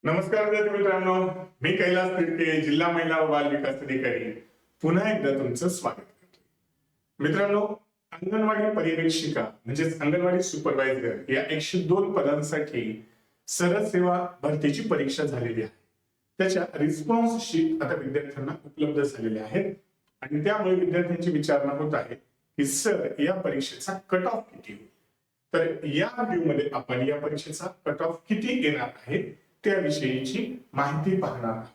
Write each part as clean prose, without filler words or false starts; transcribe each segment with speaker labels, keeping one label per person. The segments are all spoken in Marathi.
Speaker 1: नमस्कार विद्यार्थी मित्रांनो, मी कैलास तिडके, जिल्हा महिला व बाल विकास अधिकारी, पुन्हा एकदा तुमचं स्वागत करतो. मित्रांनो, अंगणवाडी पर्यवेक्षिका म्हणजेच अंगणवाडी सुपरवायझर या 102 पदांसाठी सरळ सेवा भरतीची परीक्षा झालेली आहे. त्याच्या रिस्पॉन्स शीट आता विद्यार्थ्यांना उपलब्ध झालेल्या आहेत आणि त्यामुळे विद्यार्थ्यांची विचारणा होत आहे की सर, या परीक्षेचा कट ऑफ किती होईल. तर या व्हिडिओमध्ये आपण या परीक्षेचा कट ऑफ किती येणार आहे त्याविषयीची माहिती पाहणार आहोत.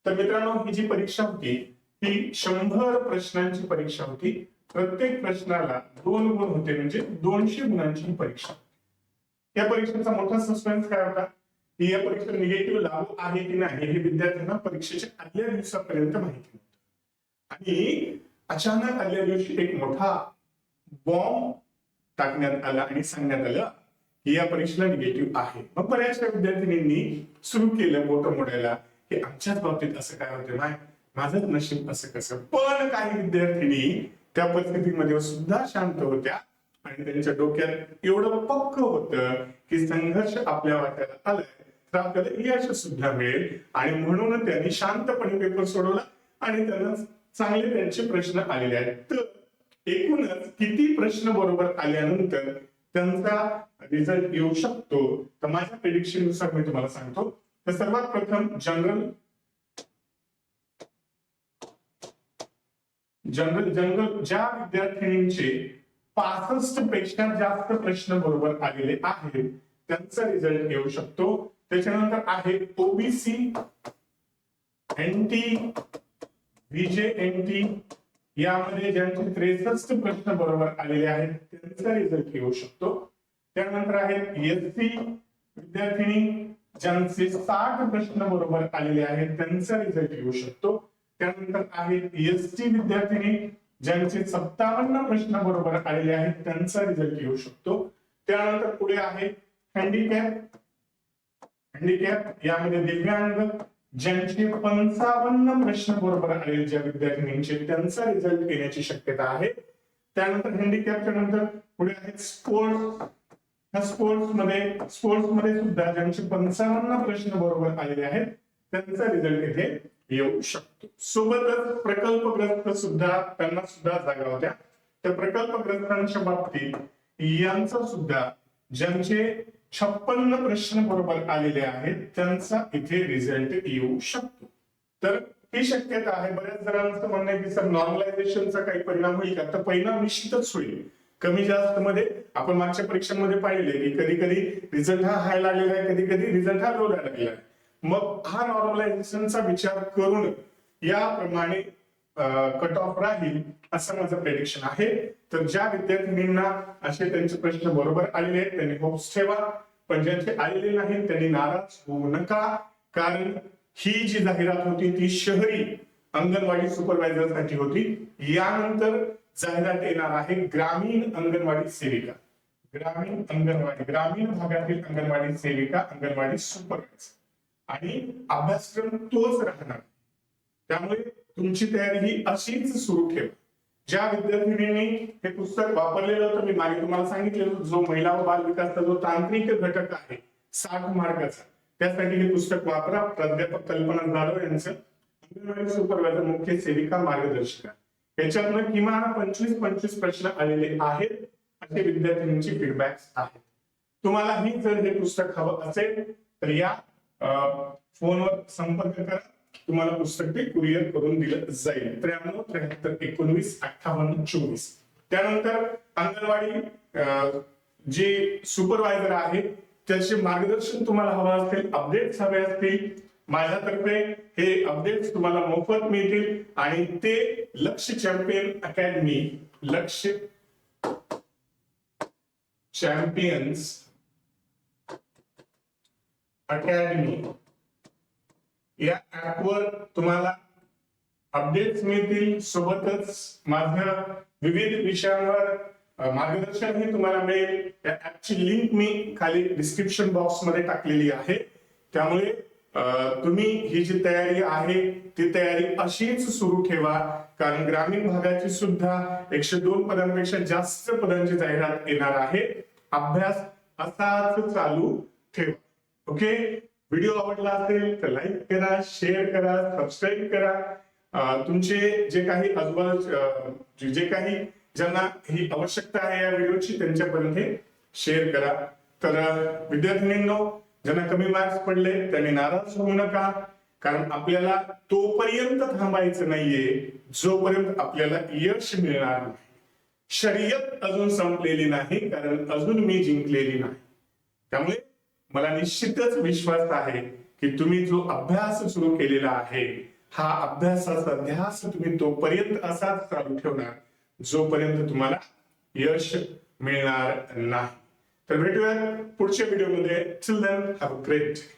Speaker 1: तर मित्रांनो, ही जी परीक्षा होती ती 100 प्रश्नांची परीक्षा होती. प्रत्येक प्रश्नाला 2 गुण होते, म्हणजे 200 गुणांची ही परीक्षा होती. या परीक्षेचा मोठा सस्पेन्स काय होता की या परीक्षा निगेटिव्ह लागू आहे की नाही हे विद्यार्थ्यांना परीक्षेच्या आदल्या दिवसापर्यंत माहिती नव्हतं. आणि अचानक आदल्या दिवशी एक मोठा बॉम्ब टाकण्यात आला आणि सांगण्यात आलं की या परीक्षेला निगेटिव्ह आहे. मग बऱ्याचशा विद्यार्थिनींनी सुरू केलं बोट मोडायला की आमच्याच बाबतीत असं काय होतं, माझंच नशीब असं कसं. पण काही विद्यार्थिनी त्या परिस्थितीमध्ये सुद्धा शांत होत्या आणि त्यांच्या डोक्यात एवढं पक्क होतं की संघर्ष आपल्या वाट्याला आलाय तर आपल्याला यश सुद्धा मिळेल, आणि म्हणून त्यांनी शांतपणे पेपर सोडवला आणि त्यांना चांगले त्यांचे प्रश्न आलेले आहेत. तर एकूणच किती प्रश्न बरोबर आल्यानंतर त्यांचा रिझल्ट येऊ शकतो, तर माझ्या प्रेडिक्शन नुसार मी तुम्हाला सांगतो. तर सर्वात प्रथम जनरल ज्या विद्यार्थिनींचे 65 पेक्षा जास्त प्रश्न बरोबर आलेले आहेत त्यांचा रिझल्ट येऊ शकतो. त्याच्यानंतर आहे ओबीसी, एनटी, व्हीजेएनटी, यामध्ये ज्यांचे 63 प्रश्न बरोबर आलेले आहेत त्यांचा रिझल्ट येऊ शकतो. त्यानंतर आहेत एससी विद्यार्थिनी, ज्यांचे 60 प्रश्न बरोबर आलेले आहेत त्यांचा रिझल्ट येऊ शकतो. त्यानंतर आहेत एसटी विद्यार्थिनी, ज्यांचे 57 प्रश्न बरोबर आलेले आहेत त्यांचा रिझल्ट येऊ शकतो. त्यानंतर पुढे आहे हँडिकॅप, यामध्ये दिव्यांग, ज्यांचे 55 प्रश्न बरोबर आलेले ज्या विद्यार्थिनींचे त्यांचा रिझल्ट येण्याची शक्यता आहे. त्यानंतर हँडिकॅपच्या नंतर पुढे आहेत स्पोर्ट्स. स्पोर्ट्समध्ये सुद्धा ज्यांचे 55 प्रश्न बरोबर आलेले आहेत त्यांचा रिझल्ट इथे येऊ शकतो. सोबतच प्रकल्पग्रस्त सुद्धा, त्यांना सुद्धा जागा होत्या. त्या प्रकल्पग्रस्तांच्या बाबतीत यांचा सुद्धा ज्यांचे 56 प्रश्न बरोबर आलेले आहेत त्यांचा इथे रिझल्ट येऊ शकतो. तर ही शक्यता आहे. बऱ्याच जणांचं म्हणणं आहे की सर, नॉर्मलायझेशनचा काही परिणाम होईल का? तर परिणाम निश्चितच होईल. कमी जास्त मध्ये आपण मागच्या परीक्षांमध्ये पाहिले की कधी कधी रिझल्ट हा हाय लागलेला आहे, कधी कधी रिझल्ट हा लो लागलेला आहे. मग हा नॉर्मलायझेशनचा विचार करून याप्रमाणे कट ऑफ राहील असं माझं प्रेडिक्शन आहे. तर ज्या विद्यार्थिनींना असे त्यांचे प्रश्न बरोबर आलेले आहेत त्यांनी होप्स ठेवा, पण ज्यांचे आलेले नाहीत त्यांनी नाराज होऊ नका, कारण ही जी जाहिरात होती ती शहरी अंगणवाडी सुपरवायझर साठी होती. यानंतर जाहिरात येणार आहे ग्रामीण अंगणवाडी सेविका, ग्रामीण भागातील अंगणवाडी सेविका, अंगणवाडी सुपरवायझर, आणि अभ्यासक्रम तोच राहणार. त्यामुळे तुमची तयारी ही अशीच सुरू ठेवा. ज्या विद्यार्थिनींनी हे पुस्तक वापरलेलं होतं, मी मागे तुम्हाला सांगितलेलं, जो महिला व बाल विकासचा जो तांत्रिक घटक आहे 60 मार्काचा, त्यासाठी हे पुस्तक वापरा. प्राध्यापक कल्पना जाधव यांचं अंगणवाडी सुपरवायझर मुख्य सेविका मार्गदर्शिका, याच्यातनं किमान 25 प्रश्न आलेले आहेत असे विद्यार्थिनींची फीडबॅक्स आहेत. तुम्हालाही जर हे पुस्तक हवं असेल तर या फोनवर संपर्क करा, तुम्हाला पुस्तक ते कुरिअर करून दिलं जाईल. 93 73 19 58 24. त्यानंतर अंगणवाडी जे सुपरवायझर आहे त्याचे मार्गदर्शन तुम्हाला हवं असेल, अपडेट्स हवे असतील, माझ्यातर्फे हे अपडेट्स तुम्हाला मोफत मिळतील. आणि ते लक्ष्य चॅम्पियन अकॅडमी, लक्ष्य चॅम्पियन्स अकॅडमी या ऍपवर तुम्हाला अपडेट्स मिळतील. सोबतच माझं विविध विषयांवर मार्गदर्शन हे तुम्हाला मिळेल. या ऍपची लिंक मी खाली डिस्क्रिप्शन बॉक्स मध्ये टाकलेली आहे. त्यामुळे तुम्ही ही जी तयारी आहे ती तयारी अशीच सुरू ठेवा, कारण ग्रामीण भागाची सुद्धा 102 पदांपेक्षा जास्त पदांची जाहिरात येणार आहे. अभ्यास असाच चालू ठेवा. ओके, व्हिडिओ आवडला असेल तर लाईक करा, शेअर करा, सबस्क्राईब करा. तुमचे जे काही आजूबाजू जे काही ज्यांना ही आवश्यकता आहे या व्हिडिओची त्यांच्यापर्यंत हे शेअर करा. तर विद्यार्थिनींनो, ज्यांना कमी मार्क्स पडले त्यांनी नाराज होऊ नका, कारण आपल्याला तोपर्यंत थांबायचं नाहीये जोपर्यंत आपल्याला यश मिळणार नाही. शर्यत अजून संपलेली नाही, कारण अजून मी जिंकलेली नाही. त्यामुळे मला निश्चितच विश्वास आहे की तुम्ही जो अभ्यास सुरू केलेला आहे हा अभ्यासाचा ध्यास तुम्ही तोपर्यंत असाच चालू ठेवणार जोपर्यंत तुम्हाला यश मिळणार नाही. तर भेटूया पुढच्या व्हिडिओमध्ये. Till then have a great day.